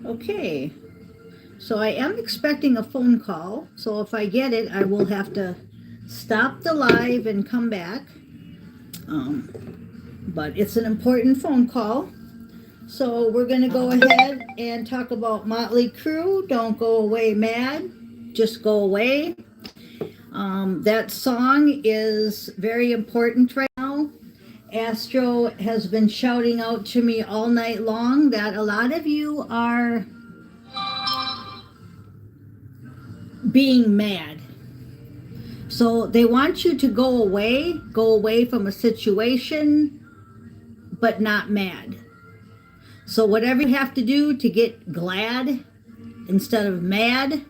Okay, so I am expecting a phone call. So if I get it, I will have to stop the live and come back. But it's an important phone call. So we're going to go ahead and talk about Motley Crue. Don't go away mad, just go away. That song is very important right now. Astro has been shouting out to me all night long that a lot of you are being mad. So they want you to go away from a situation, but not mad. So whatever you have to do to get glad instead of mad.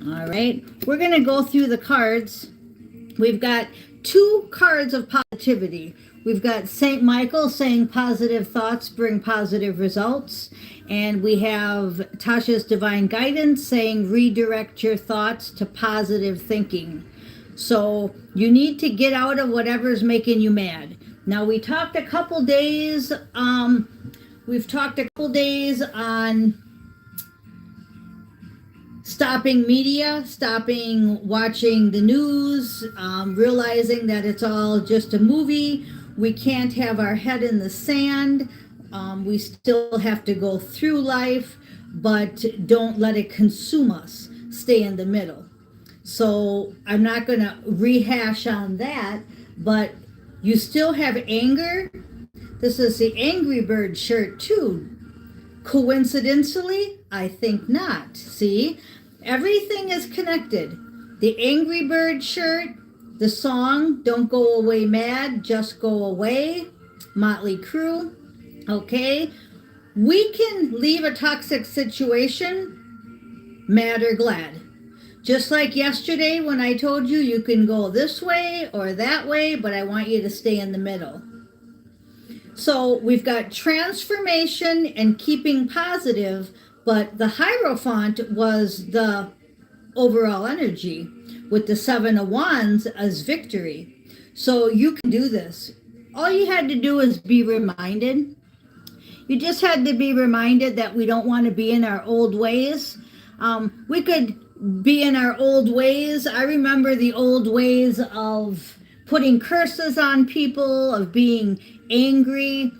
All right, we're going to go through the cards. We've got 2 cards of positivity. We've got St. Michael saying positive thoughts bring positive results. And we have Tasha's Divine Guidance saying redirect your thoughts to positive thinking. So you need to get out of whatever's making you mad. Now we talked a couple days, we've talked a couple days on stopping media, stopping watching the news, realizing that it's all just a movie. We can't have our head in the sand. We still have to go through life, but don't let it consume us. Stay in the middle. So I'm not going to rehash on that, but you still have anger. This is the Angry Bird shirt too. Coincidentally, I think not. See, everything is connected. The Angry Bird shirt, the song, Don't Go Away Mad, Just Go Away, Motley Crue. Okay, we can leave a toxic situation mad or glad. Just like yesterday when I told you you can go this way or that way, but I want you to stay in the middle. So we've got transformation and keeping positive, but the Hierophant was the overall energy with the 7 of Wands as victory. So you can do this. All you had to do is be reminded. You just had to be reminded that we don't want to be in our old ways. We could be in our old ways. I remember the old ways of putting curses on people, of being angry,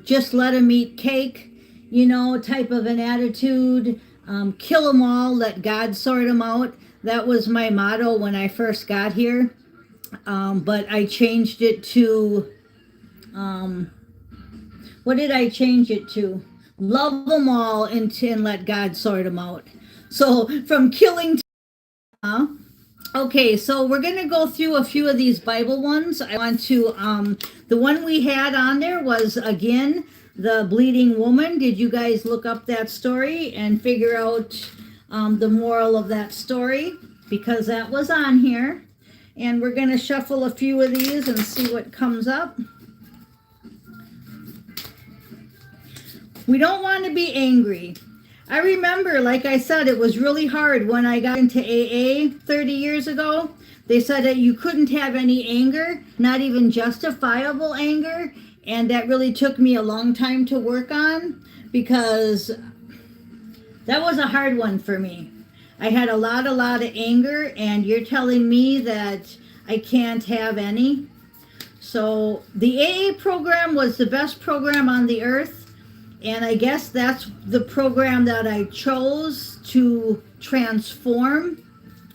just let them eat cake, type of an attitude. Kill them all, let God sort them out. That was my motto when I first got here. But I changed it to, what did I change it to? Love them all and let God sort them out. So from killing to, okay, so we're going to go through a few of these Bible ones. I want to, the one we had on there was, again, the bleeding woman. Did you guys look up that story and figure out the moral of that story? Because that was on here. And we're going to shuffle a few of these and see what comes up. We don't want to be angry. I remember, like I said, it was really hard when I got into AA 30 years ago. They said that you couldn't have any anger, not even justifiable anger. And that really took me a long time to work on because that was a hard one for me. I had a lot of anger, and you're telling me that I can't have any. So the AA program was the best program on the earth. And I guess that's the program that I chose to transform,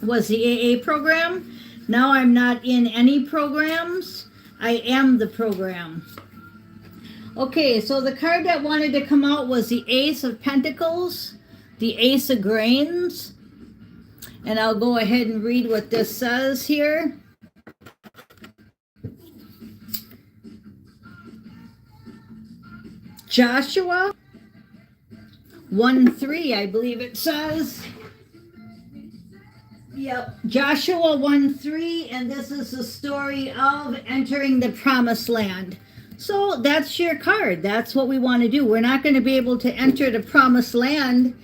was the AA program. Now I'm not in any programs. I am the program. Okay, so the card that wanted to come out was the Ace of Pentacles, the Ace of Grains. And I'll go ahead and read what this says here. Joshua 1:3, I believe it says. Yep, Joshua 1:3, and this is the story of entering the promised land. So that's your card. That's what we want to do. We're not going to be able to enter the promised land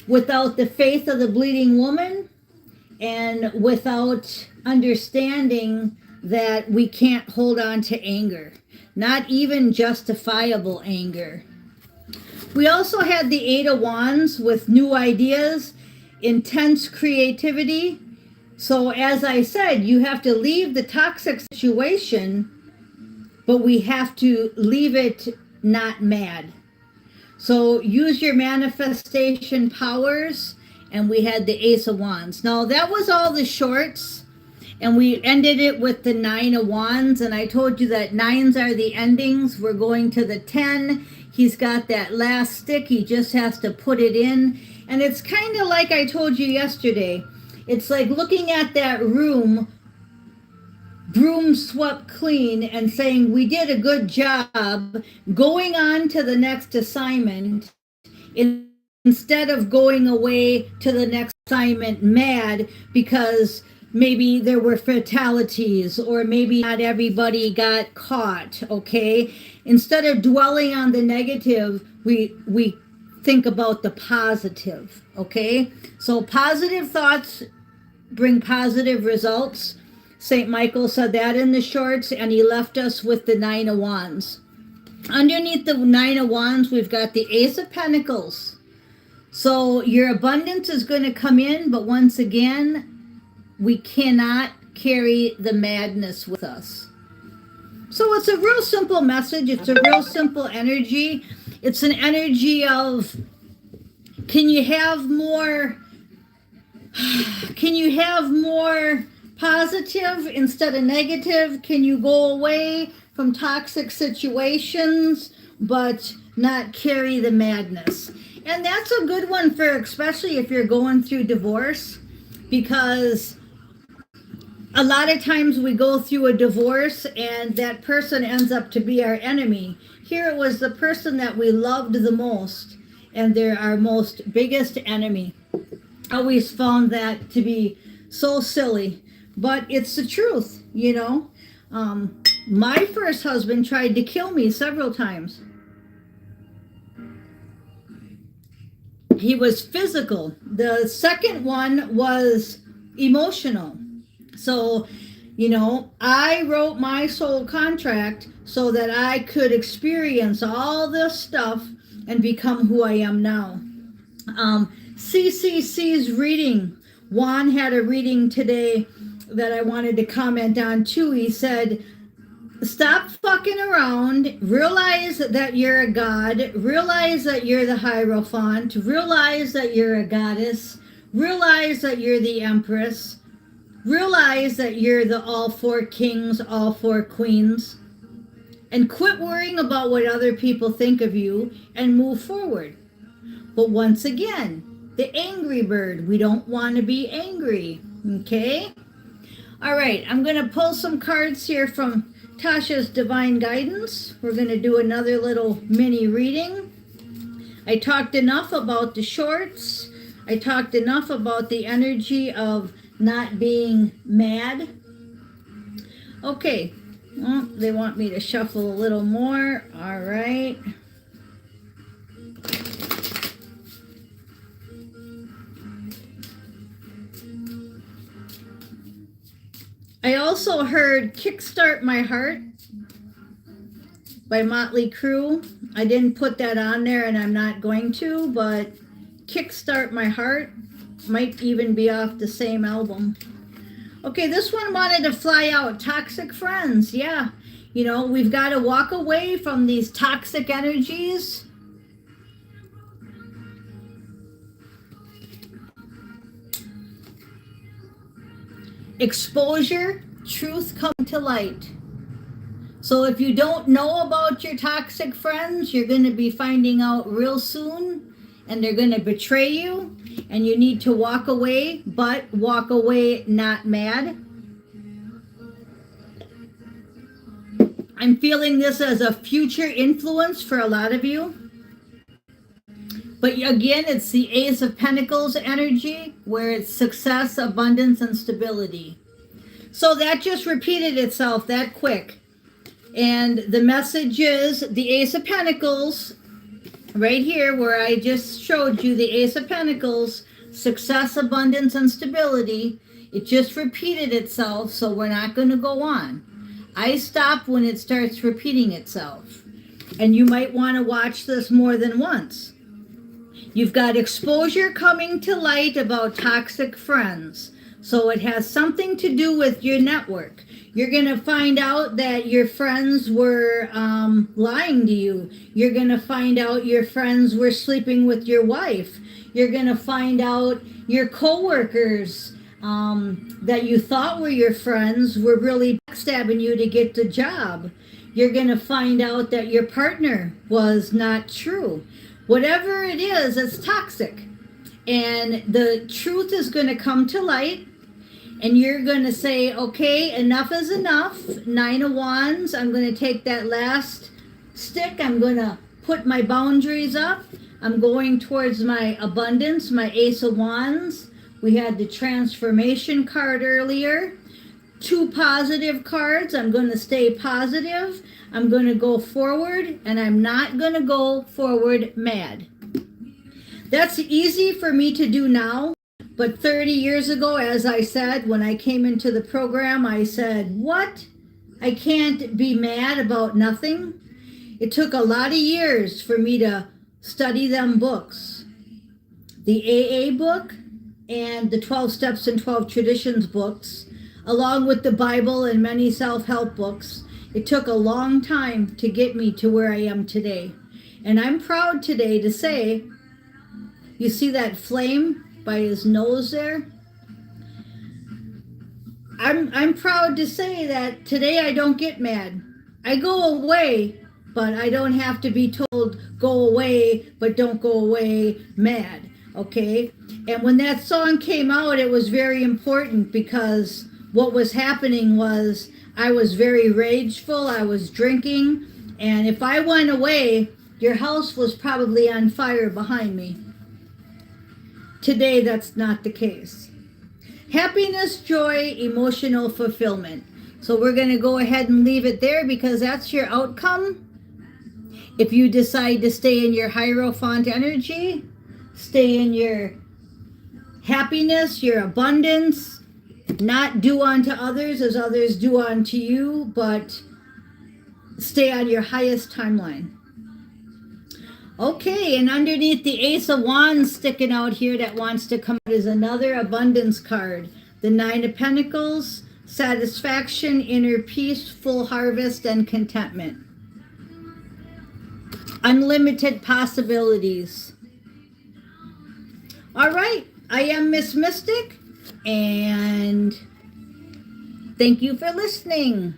without the faith of the bleeding woman and without understanding that we can't hold on to anger. Not even justifiable anger. We also had the Eight of Wands with new ideas, intense creativity. So as I said, you have to leave the toxic situation, but we have to leave it not mad. So use your manifestation powers, and we had the Ace of Wands. Now that was all the shorts, and we ended it with the Nine of Wands, and I told you that nines are the endings. We're going to the 10. He's got that last stick. He just has to put it in. And it's kind of like I told you yesterday. It's like looking at that room, broom swept clean, and saying, we did a good job, going on to the next assignment instead of going away to the next assignment mad because maybe there were fatalities or maybe not everybody got caught, okay? Instead of dwelling on the negative, we think about the positive, okay? So positive thoughts bring positive results. St. Michael said that in the shorts, and he left us with the Nine of Wands. Underneath the Nine of Wands, we've got the Ace of Pentacles. So your abundance is going to come in, but once again, we cannot carry the madness with us. So it's a real simple message. It's a real simple energy. It's an energy of, can you have more positive instead of negative? Can you go away from toxic situations but not carry the madness? And that's a good one for, especially if you're going through divorce, because a lot of times we go through a divorce and that person ends up to be our enemy. Here it was the person that we loved the most, and they're our most biggest enemy. I always found that to be so silly, but it's the truth, you know. My first husband tried to kill me several times. He was physical. The second one was emotional. So, you know, I wrote my soul contract so that I could experience all this stuff and become who I am now. CCC's reading. Juan had a reading today that I wanted to comment on too. He said, stop fucking around, realize that you're a god, realize that you're the Hierophant, realize that you're a goddess, realize that you're the Empress, realize that you're the all four kings, all four queens, and quit worrying about what other people think of you and move forward. But once again, the angry bird, we don't want to be angry, okay? All right, I'm going to pull some cards here from Tasha's Divine Guidance. We're going to do another little mini reading. I talked enough about the shorts. I talked enough about the energy of not being mad. Okay, well, they want me to shuffle a little more. All right. I also heard Kickstart My Heart by Motley Crue. I didn't put that on there and I'm not going to, but Kickstart My Heart might even be off the same album. Okay, this one wanted to fly out. Toxic friends, yeah. You know, we've got to walk away from these toxic energies. Exposure, truth come to light. So if you don't know about your toxic friends, you're going to be finding out real soon, and they're going to betray you, and you need to walk away, but walk away not mad. I'm feeling this as a future influence for a lot of you. But again, it's the Ace of Pentacles energy, where it's success, abundance, and stability. So that just repeated itself that quick. And the message is the Ace of Pentacles, right here where I just showed you the Ace of Pentacles, success, abundance, and stability. It just repeated itself, so we're not going to go on. I stop when it starts repeating itself. and you might want to watch this more than once. You've got exposure coming to light about toxic friends. So it has something to do with your network. You're going to find out that your friends were lying to you. You're going to find out your friends were sleeping with your wife. You're going to find out your coworkers that you thought were your friends were really backstabbing you to get the job. You're going to find out that your partner was not true. Whatever it is, it's toxic. And the truth is going to come to light. And you're going to say, okay, enough is enough. 9 of Wands. I'm going to take that last stick. I'm going to put my boundaries up. I'm going towards my abundance, my Ace of Wands. We had the transformation card earlier. 2 positive cards. I'm going to stay positive. I'm going to go forward, and I'm not going to go forward mad. That's easy for me to do now. But 30 years ago, as I said, when I came into the program, I said, what? I can't be mad about nothing. It took a lot of years for me to study them books. The AA book and the 12 Steps and 12 Traditions books, along with the Bible and many self-help books. It took a long time to get me to where I am today. And I'm proud today to say, you see that flame by his nose there? I'm proud to say that today I don't get mad. I go away, but I don't have to be told go away, but don't go away mad, okay? And when that song came out, it was very important because what was happening was I was very rageful, I was drinking, and if I went away, your house was probably on fire behind me. Today, that's not the case. Happiness, joy, emotional fulfillment. So we're going to go ahead and leave it there because that's your outcome. If you decide to stay in your Hierophant energy, stay in your happiness, your abundance, not do unto others as others do unto you, but stay on your highest timeline. Okay, and underneath the Ace of Wands sticking out here that wants to come out is another abundance card. The 9 of Pentacles, satisfaction, inner peace, full harvest, and contentment. Unlimited possibilities. All right, I am Miss Mystic, and thank you for listening.